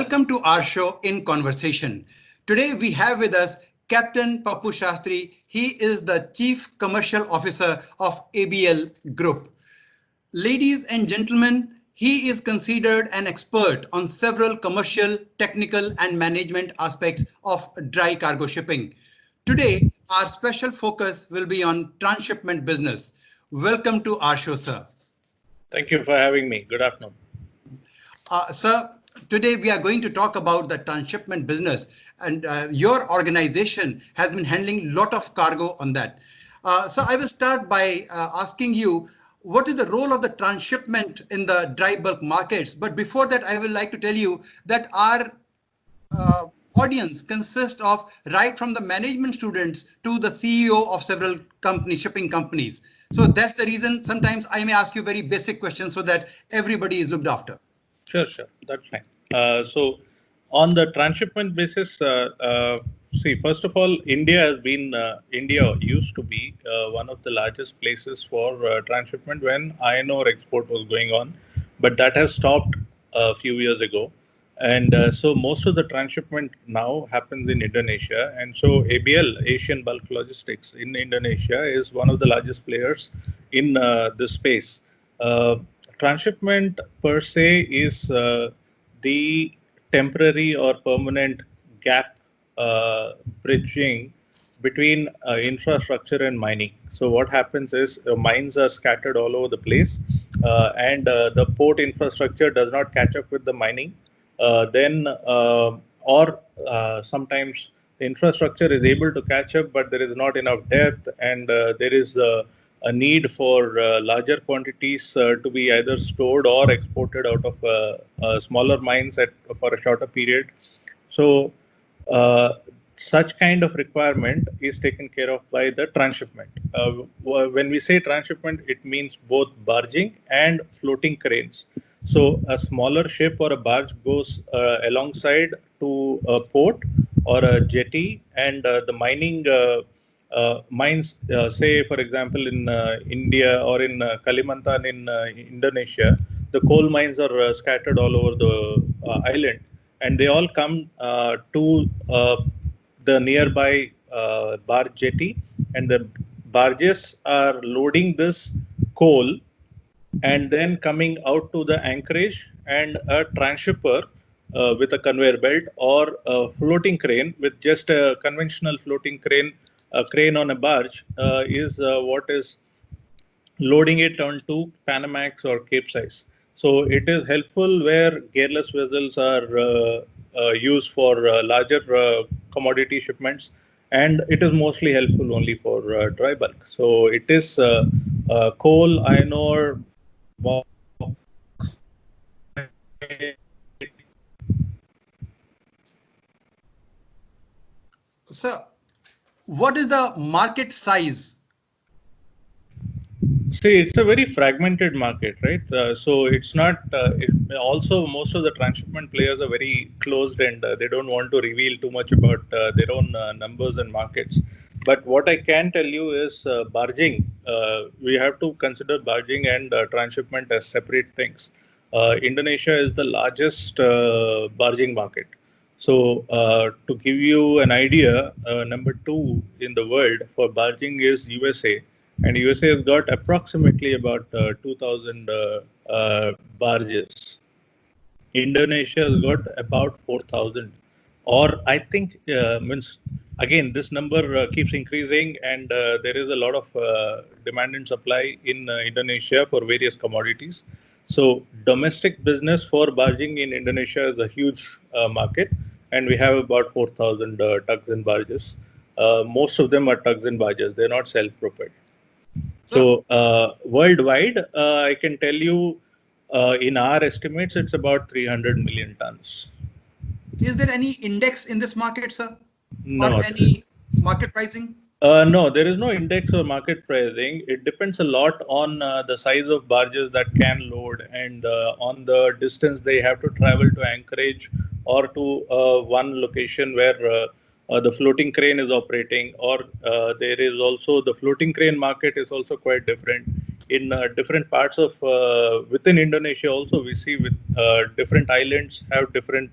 Welcome to our show In Conversation. Today we have with us Captain Pappu Shastri. He is the Chief Commercial Officer of ABL Group. Ladies and gentlemen, he is considered an expert on several commercial, technical, and management aspects of dry cargo shipping. Today, our special focus will be on transshipment business. Welcome to our show, sir. Thank you for having me. Good afternoon. Sir, today we are going to talk about the transshipment business, and your organization has been handling a lot of cargo on that. So I will start by asking you, what is the role of the transshipment in the dry bulk markets? But before that, I would like to tell you that our audience consists of right from the management students to the CEO of several shipping companies. So that's the reason sometimes I may ask you very basic questions so that everybody is looked after. Sure. That's fine. So, on the transshipment basis, first of all, India used to be one of the largest places for transshipment when iron ore export was going on, but that has stopped a few years ago. And so most of the transshipment now happens in Indonesia. And so ABL, Asian Bulk Logistics in Indonesia, is one of the largest players in this space. Transshipment per se is the temporary or permanent gap bridging between infrastructure and mining. So what happens is mines are scattered all over the place, and the port infrastructure does not catch up with the mining. Sometimes the infrastructure is able to catch up, but there is not enough depth, and there is a need for larger quantities to be either stored or exported out of smaller mines for a shorter period. So such kind of requirement is taken care of by the transshipment. When we say transshipment, it means both barging and floating cranes. So a smaller ship or a barge goes alongside to a port or a jetty, and the mining mines, say for example in India or in Kalimantan in Indonesia, the coal mines are scattered all over the island, and they all come to the nearby barge jetty, and the barges are loading this coal and then coming out to the anchorage, and a transhipper with a conveyor belt or a floating crane with just a conventional floating crane, a crane on a barge, is what is loading it onto Panamax or Capesize. So it is helpful where gearless vessels are used for larger commodity shipments, and it is mostly helpful only for dry bulk. So it is coal, iron ore, So, what is the market size? See, it's a very fragmented market, right? So it's not. Also, most of the transshipment players are very closed, and they don't want to reveal too much about their own numbers and markets. But what I can tell you is barging. We have to consider barging and transshipment as separate things. Indonesia is the largest barging market. So to give you an idea, number 2 in the world for barging is USA. And USA has got approximately about 2,000 barges. Indonesia has got about 4,000. Or I think, again, this number keeps increasing, and there is a lot of demand and supply in Indonesia for various commodities. So domestic business for barging in Indonesia is a huge market, and we have about 4,000 tugs and barges. Most of them are tugs and barges. They're not self-propelled. So worldwide, I can tell you, in our estimates, it's about 300 million tons. Is there any index in this market, sir? No. Or any market pricing? No, there is no index or market pricing. It depends a lot on the size of barges that can load, and on the distance they have to travel to anchorage or to one location where the floating crane is operating, or there is also the floating crane market is also quite different. in different parts of within Indonesia also we see with different islands have different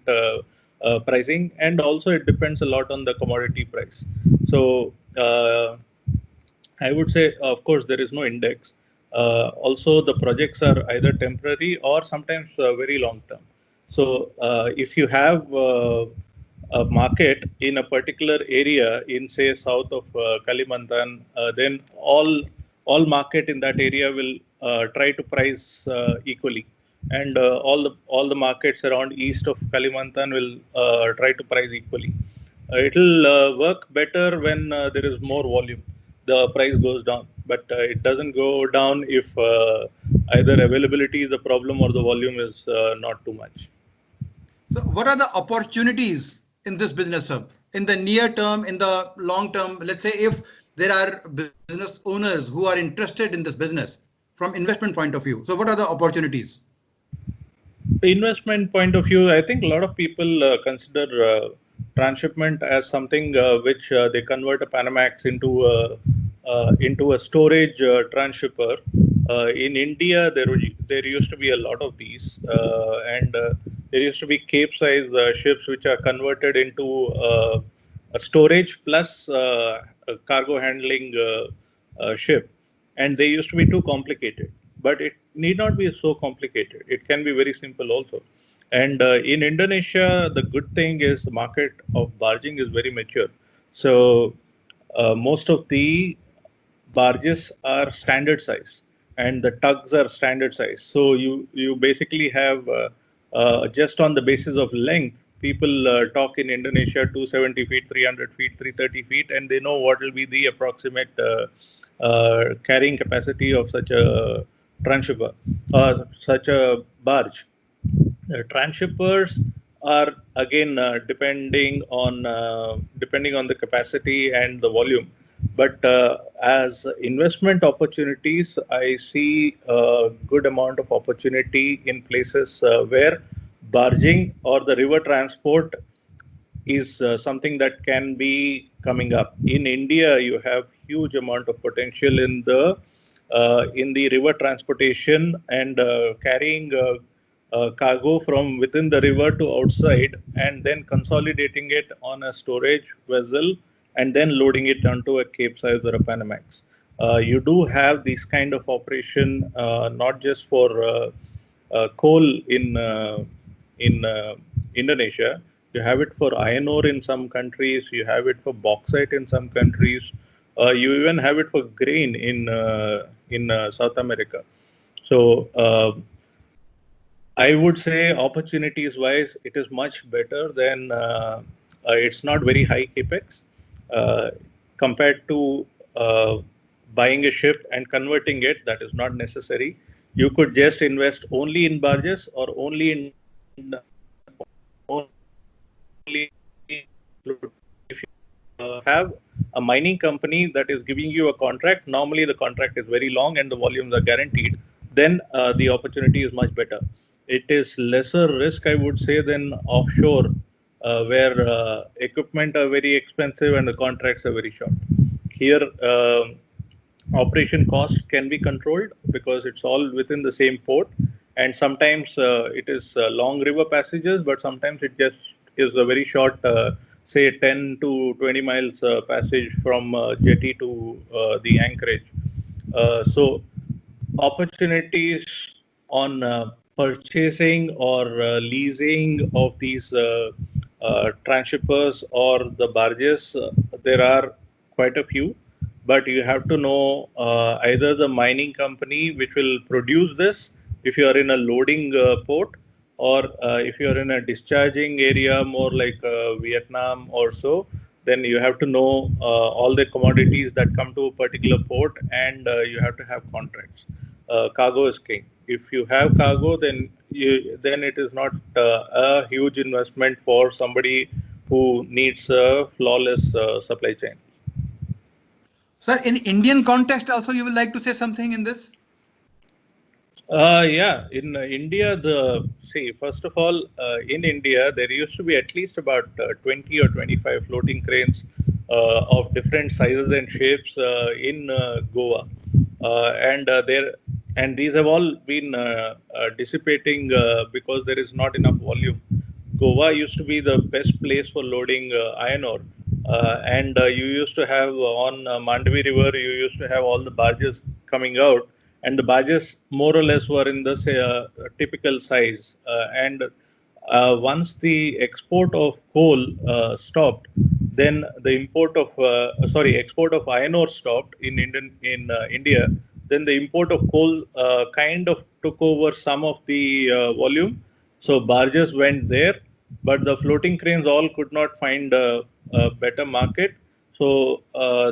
pricing, and also it depends a lot on the commodity price. So I would say, of course, there is no index. Also, the projects are either temporary or sometimes very long term. So, if you have a market in a particular area in, say, south of Kalimantan, then all market in that area will try to price equally, and all the markets around east of Kalimantan will try to price equally. It'll work better when there is more volume. The price goes down, but it doesn't go down if either availability is the problem or the volume is not too much. So what are the opportunities in this business, sir? In the near term, in the long term, let's say if there are business owners who are interested in this business from investment point of view. So what are the opportunities? The investment point of view, I think a lot of people consider transshipment as something which they convert a Panamax into a storage transshipper. In India, there used to be a lot of these, and there used to be Cape-size ships which are converted into a storage plus a cargo handling ship, and they used to be too complicated. But it need not be so complicated. It can be very simple also. And in Indonesia, the good thing is the market of barging is very mature. So most of the barges are standard size, and the tugs are standard size. So you basically have just on the basis of length, people talk in Indonesia 270 feet, 300 feet, 330 feet, and they know what will be the approximate carrying capacity of such a transhipper, such a barge. Transhippers are again depending on the capacity and the volume. But as investment opportunities, I see a good amount of opportunity in places where barging or the river transport is something that can be coming up. In India, you have huge amount of potential in the river transportation and carrying cargo from within the river to outside, and then consolidating it on a storage vessel, and then loading it onto a Cape-size or a Panamax. You do have this kind of operation not just for coal in Indonesia. You have it for iron ore in some countries. You have it for bauxite in some countries. You even have it for grain in South America. So I would say opportunities wise, it is much better than it's not very high capex compared to buying a ship and converting it. That is not necessary. You could just invest only in barges or only if you have a mining company that is giving you a contract. Normally the contract is very long and the volumes are guaranteed. Then the opportunity is much better. It is lesser risk, I would say, than offshore, where equipment are very expensive and the contracts are very short. Here, operation cost can be controlled because it's all within the same port, and sometimes it is long river passages, but sometimes it just is a very short, say 10 to 20 miles passage from jetty to the anchorage. So opportunities on purchasing or leasing of these transhippers or the barges, there are quite a few, but you have to know either the mining company which will produce this if you are in a loading port, or if you are in a discharging area more like Vietnam or so, then you have to know all the commodities that come to a particular port, and you have to have contracts. Cargo is king. If you have cargo, then it is not a huge investment for somebody who needs a flawless supply chain. Sir, in Indian context also, you would like to say something in this? Yeah, in India, first of all, in India, there used to be at least about 20 or 25 floating cranes of different sizes and shapes in Goa. and these have all been dissipating because there is not enough volume. Goa used to be the best place for loading iron ore, and you used to have on Mandavi River, you used to have all the barges coming out, and the barges more or less were in the typical size. And once the export of coal stopped, then the export of iron ore stopped in India. Then the import of coal kind of took over some of the volume. So barges went there, but the floating cranes all could not find a better market. So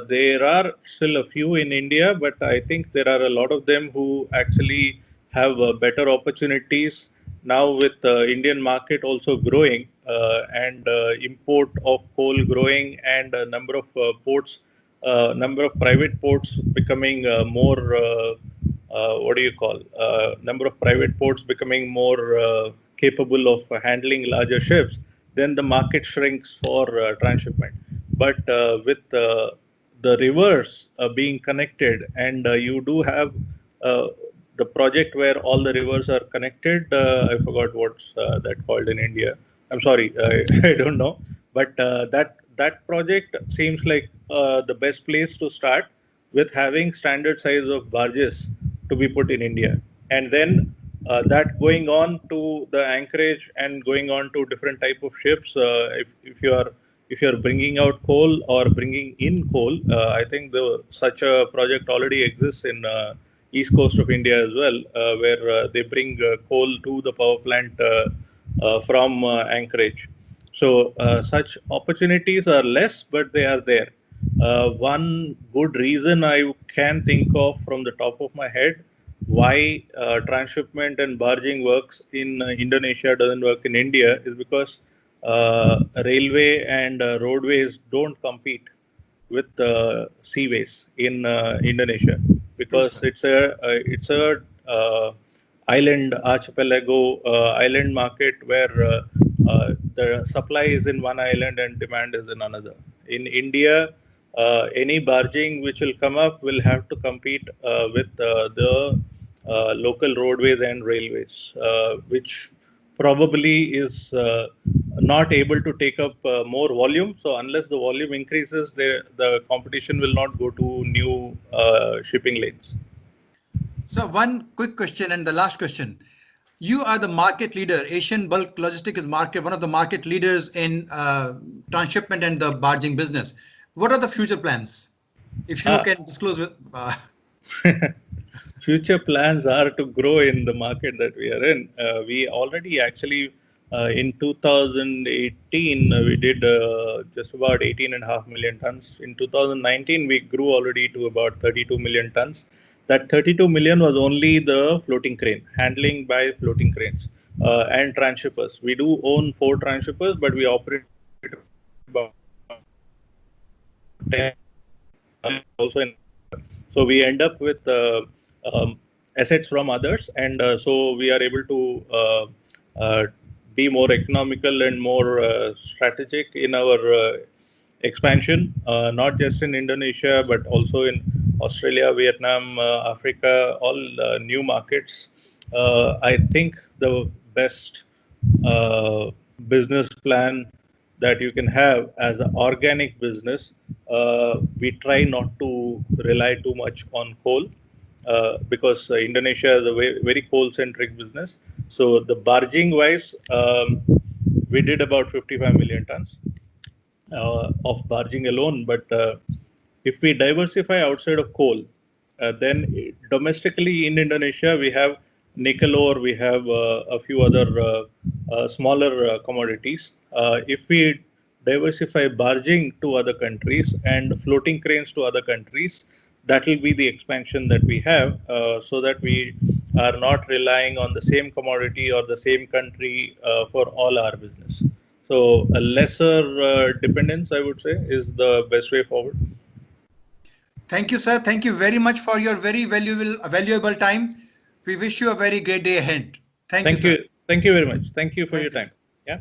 there are still a few in India, but I think there are a lot of them who actually have better opportunities now with the Indian market also growing and import of coal growing and a number of number of private ports becoming more what do you call number of private ports becoming more capable of handling larger ships, then the market shrinks for transshipment. But with the rivers being connected, and you do have the project where all the rivers are connected. I forgot what's that called in India. I'm sorry, I don't know. But that project seems like the best place to start with having standard size of barges to be put in India, and then that going on to the anchorage and going on to different type of ships. If you are bringing out coal or bringing in coal, I think such a project already exists in east coast of India as well, where they bring coal to the power plant from Anchorage. So such opportunities are less, but they are there. One good reason I can think of from the top of my head why transshipment and barging works in Indonesia doesn't work in India is because railway and roadways don't compete with seaways in Indonesia, because it's a island archipelago island market where the supply is in one island and demand is in another. In India, any barging which will come up will have to compete with the local roadways and railways, which probably is not able to take up more volume. So unless the volume increases, the competition will not go to new shipping lanes. So one quick question and the last question. You are the market leader. Asian Bulk Logistics is one of the market leaders in transshipment and the barging business. What are the future plans? If you can disclose with. Future plans are to grow in the market that we are in. We already actually in 2018 we did just about 18.5 million tons. In 2019 we grew already to about 32 million tons. That 32 million was only the floating crane, handling by floating cranes and transhippers. We do own 4 transhippers, but we operate about 10 also in. So we end up with assets from others, and so we are able to be more economical and more strategic in our expansion, not just in Indonesia, but also in Australia, Vietnam, Africa, all new markets. I think the best business plan that you can have as an organic business, we try not to rely too much on coal because Indonesia is a very coal-centric business. So the barging wise, we did about 55 million tons of barging alone. But if we diversify outside of coal, then domestically in Indonesia, we have nickel ore, we have a few other smaller commodities. If we diversify barging to other countries and floating cranes to other countries, that will be the expansion that we have, so that we are not relying on the same commodity or the same country for all our business. So a lesser dependence, I would say, is the best way forward. Thank you, sir. Thank you very much for your very valuable time. We wish you a very great day ahead. Thank you, sir. Thank you very much. Thank you for your time. Yeah.